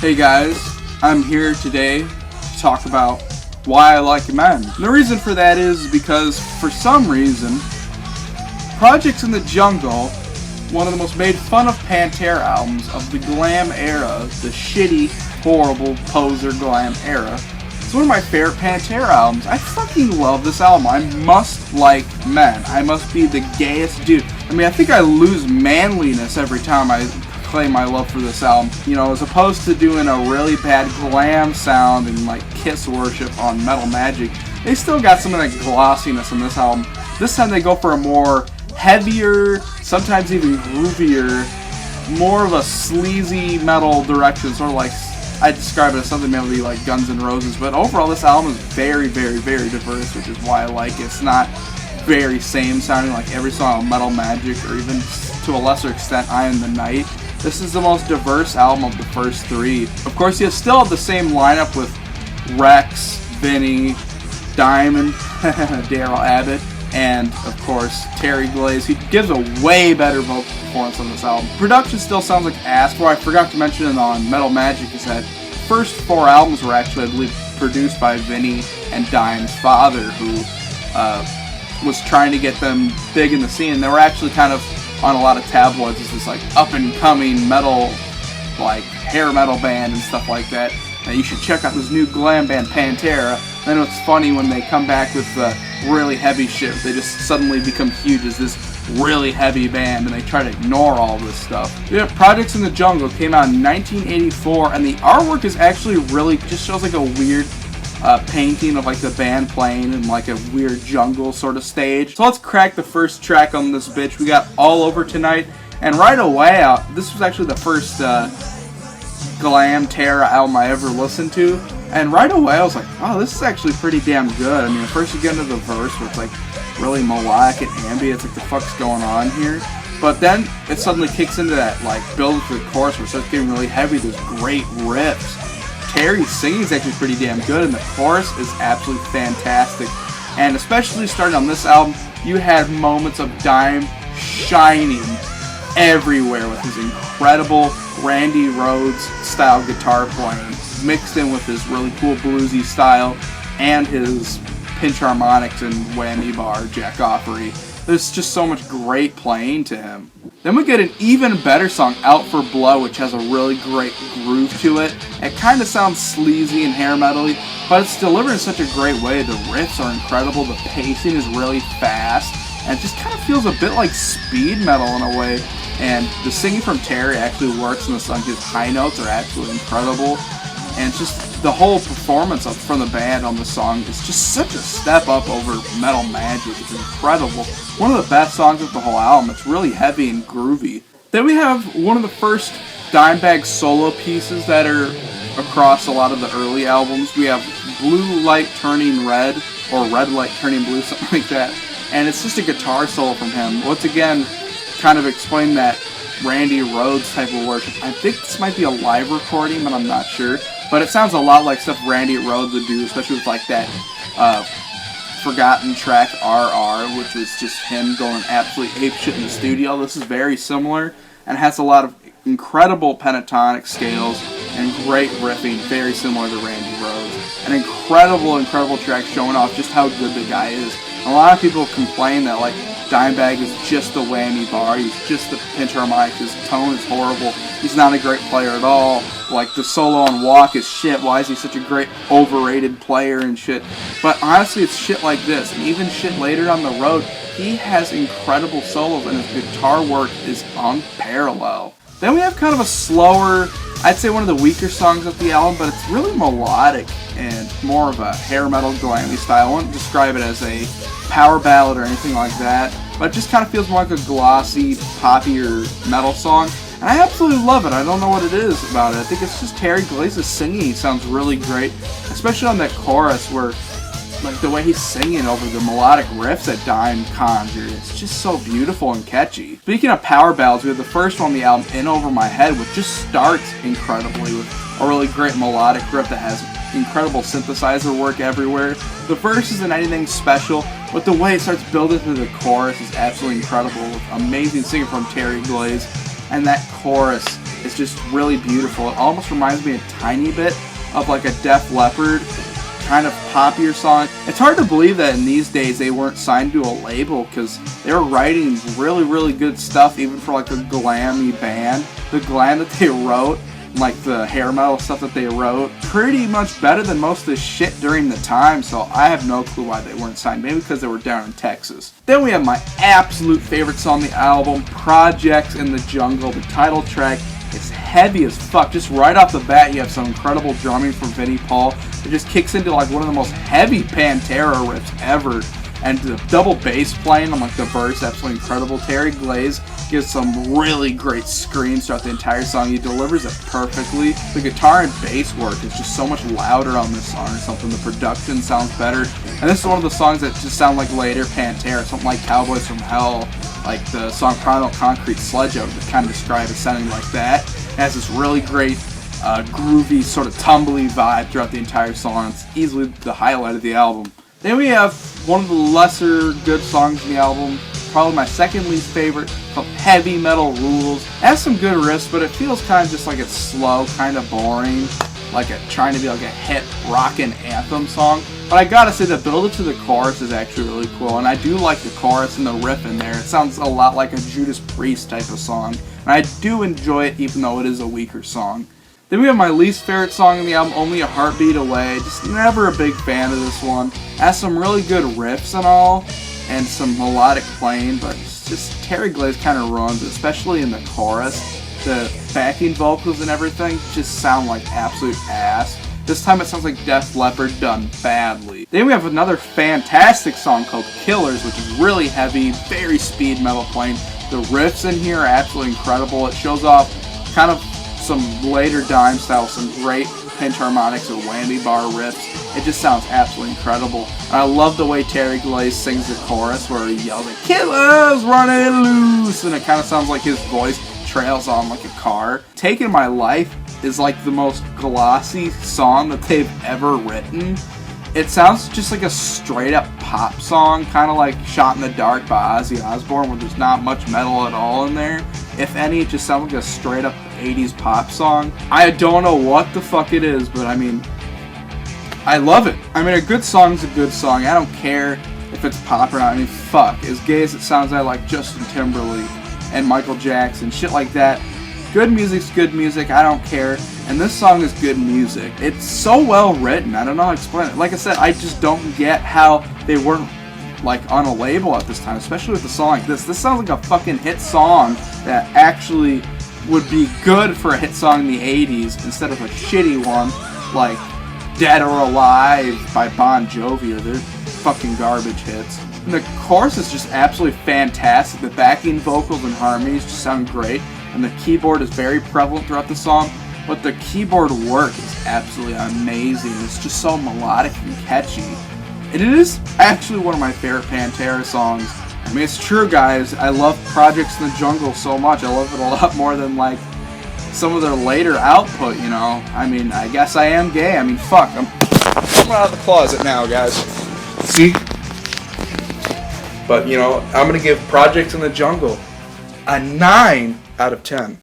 Hey guys, I'm here today to talk about why I like men. And the reason for that is because, for some reason, Projects in the Jungle, one of the most made fun of Pantera albums of the glam era, the shitty, horrible, poser glam era, it's one of my favorite Pantera albums. I fucking love this album. I must like men. I must be the gayest dude. I mean, I think I lose manliness every time I claim my love for this album. You know, as opposed to doing a really bad glam sound and like Kiss worship on Metal Magic, they still got some of that glossiness in this album. This time they go for a more heavier, sometimes even groovier, more of a sleazy metal direction, sort of like, I describe it as something maybe like Guns N' Roses, but overall this album is very, very, very diverse, which is why I like it. It's not very same sounding like every song on Metal Magic, or even to a lesser extent I Am the Night. This is the most diverse album of the first three. Of course, you still have the same lineup with Rex, Vinny, Diamond, Daryl Abbott, and of course Terry Glaze. He gives a way better vocal performance on this album. Production still sounds like ass. What I forgot to mention on Metal Magic is that the first four albums were actually, I believe, produced by Vinny and Dime's father, who was trying to get them big in the scene. They were actually kind of on a lot of tabloids as this like up and coming metal, like hair metal band and stuff like that. Now you should check out this new glam band Pantera. Then it's funny when they come back with the really heavy shit. They just suddenly become huge as this really heavy band, and they try to ignore all this stuff. Yeah, Projects in the Jungle came out in 1984, and the artwork is actually really just shows like a weird painting of like the band playing in like a weird jungle sort of stage. So let's crack the first track on this bitch. We got All Over Tonight, and right away, this was actually the first glam Terra album I ever listened to, and right away I was like, oh, this is actually pretty damn good. I mean, first you get into the verse where it's like really melodic and ambient. It's like, the fuck's going on here? But then it suddenly kicks into that like build to the chorus where it starts getting really heavy. There's great riffs. Terry's singing is actually pretty damn good, and the chorus is absolutely fantastic. And especially starting on this album, you had moments of Dime shining everywhere with his incredible Randy Rhoads style guitar playing, mixed in with his really cool bluesy style and his pinch harmonics and whammy bar jackoffery. There's just so much great playing to him. Then we get an even better song, Out for Blood, which has a really great groove to it. It kind of sounds sleazy and hair metal-y, but it's delivered in such a great way. The riffs are incredible, the pacing is really fast, and it just kind of feels a bit like speed metal in a way. And the singing from Terry actually works in the song. His high notes are absolutely incredible, and just the whole performance from the band on the song is just such a step up over Metal Magic. It's incredible. One of the best songs of the whole album. It's really heavy and groovy. Then we have one of the first Dimebag solo pieces that are across a lot of the early albums. We have Blue Light Turning Red, or Red Light Turning Blue, something like that. And it's just a guitar solo from him. Once again, kind of explain that Randy Rhoads type of worship. I think this might be a live recording, but I'm not sure. But it sounds a lot like stuff Randy Rhoads would do, especially with like that forgotten track RR, which was just him going absolutely apeshit in the studio. This is very similar and has a lot of incredible pentatonic scales and great riffing, very similar to Randy Rhoads. An incredible track showing off just how good the guy is. A lot of people complain that like Dimebag is just the whammy bar, he's just the pinch harmonic, his tone is horrible, he's not a great player at all, like the solo on Walk is shit, why is he such a great overrated player and shit. But honestly, it's shit like this, and even shit later down the road, he has incredible solos and his guitar work is unparalleled. Then we have kind of a slower, I'd say one of the weaker songs of the album, but it's really melodic and more of a hair metal glammy style. I wouldn't describe it as a power ballad or anything like that, but it just kind of feels more like a glossy, poppier metal song. And I absolutely love it. I don't know what it is about it. I think it's just Terry Glaze's singing. He sounds really great, especially on that chorus where like the way he's singing over the melodic riffs that Dime conjured. It's just so beautiful and catchy. Speaking of power ballads, we have the first one on the album, In Over My Head, which just starts incredibly with a really great melodic riff that has incredible synthesizer work everywhere. The verse isn't anything special, but the way it starts building through the chorus is absolutely incredible, with amazing singing from Terry Glaze, and that chorus is just really beautiful. It almost reminds me a tiny bit of like a Def Leppard kind of poppier song. It's hard to believe that in these days they weren't signed to a label, because they were writing really good stuff even for like a glammy band. The glam that they wrote, like the hair metal stuff that they wrote, pretty much better than most of the shit during the time, so I have no clue why they weren't signed. Maybe because they were down in Texas. Then we have my absolute favorite song on the album, Projects in the Jungle. The title track is heavy as fuck. Just right off the bat, you have some incredible drumming from Vinnie Paul. It just kicks into like one of the most heavy Pantera riffs ever. And the double bass playing on like the verse, absolutely incredible. Terry Glaze gives some really great screams throughout the entire song. He delivers it perfectly. The guitar and bass work is just so much louder on this song or something. The production sounds better. And this is one of the songs that just sound like later Pantera, something like Cowboys from Hell, like the song Primal Concrete Sledgehammer to kind of describe it sounding like that. It has this really great groovy, sort of tumbly vibe throughout the entire song. It's easily the highlight of the album. Then we have one of the lesser good songs in the album, probably my second least favorite, called Heavy Metal Rules. It has some good riffs, but it feels kind of just like it's slow, kind of boring, like trying to be like a hit rockin' anthem song. But I gotta say, the build up to the chorus is actually really cool, and I do like the chorus and the riff in there. It sounds a lot like a Judas Priest type of song, and I do enjoy it even though it is a weaker song. Then we have my least favorite song on the album, Only a Heartbeat Away. Just never a big fan of this one. It has some really good riffs and all, and some melodic playing, but it's just Terry Glaze kind of ruins it, especially in the chorus. The backing vocals and everything just sound like absolute ass. This time it sounds like Def Leppard done badly. Then we have another fantastic song called Killers, which is really heavy, very speed metal playing. The riffs in here are absolutely incredible. It shows off kind of some later dime style, some great pinch harmonics and whammy bar riffs. It just sounds absolutely incredible. And I love the way Terry Glaze sings the chorus where he yells like, "Killers running loose," and it kind of sounds like his voice trails on like a car. Taking My Life is like the most glossy song that they've ever written. It sounds just like a straight up pop song, kind of like Shot in the Dark by Ozzy Osbourne, where there's not much metal at all in there. If any, it just sounds like a straight up 80s pop song. I don't know what the fuck it is, but I mean, I love it. I mean, a good song's a good song. I don't care if it's pop or not. I mean, fuck. As gay as it sounds, I like Justin Timberlake and Michael Jackson, shit like that. Good music's good music, I don't care. And this song is good music. It's so well written, I don't know how to explain it. Like I said, I just don't get how they weren't like on a label at this time, especially with a song like this. This sounds like a fucking hit song that actually would be good for a hit song in the 80s instead of a shitty one like Dead or Alive by Bon Jovi, or their fucking garbage hits. And the chorus is just absolutely fantastic. The backing vocals and harmonies just sound great, and the keyboard is very prevalent throughout the song, but the keyboard work is absolutely amazing. It's just so melodic and catchy. And it is actually one of my favorite Pantera songs. I mean, it's true, guys. I love Projects in the Jungle so much. I love it a lot more than, like, some of their later output, you know? I mean, I guess I am gay. I mean, fuck. I'm out of the closet now, guys. See? But, you know, I'm going to give Projects in the Jungle a 9 out of 10.